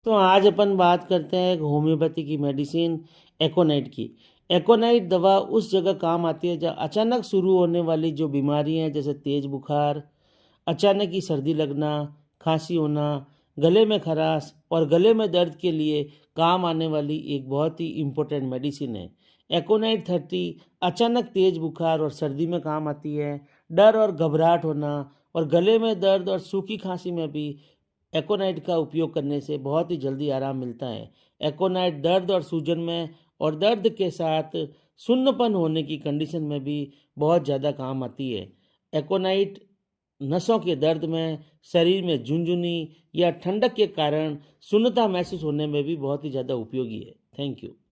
तो आज अपन बात करते हैं एक होम्योपैथी की मेडिसिन एकोनाइट की। एकोनाइट दवा उस जगह काम आती है जहाँ अचानक शुरू होने वाली जो बीमारी हैं, जैसे तेज बुखार, अचानक ही सर्दी लगना, खांसी होना, गले में खराश और गले में दर्द के लिए काम आने वाली एक बहुत ही इम्पोर्टेंट मेडिसिन है। एकोनाइट 30 अचानक तेज बुखार और सर्दी में काम आती है। डर और घबराहट होना और गले में दर्द और सूखी खांसी में भी एकोनाइट का उपयोग करने से बहुत ही जल्दी आराम मिलता है। एकोनाइट दर्द और सूजन में और दर्द के साथ सुन्नपन होने की कंडीशन में भी बहुत ज़्यादा काम आती है। एकोनाइट नसों के दर्द में, शरीर में झुनझुनी या ठंडक के कारण सुन्नता महसूस होने में भी बहुत ही ज़्यादा उपयोगी है। Thank you.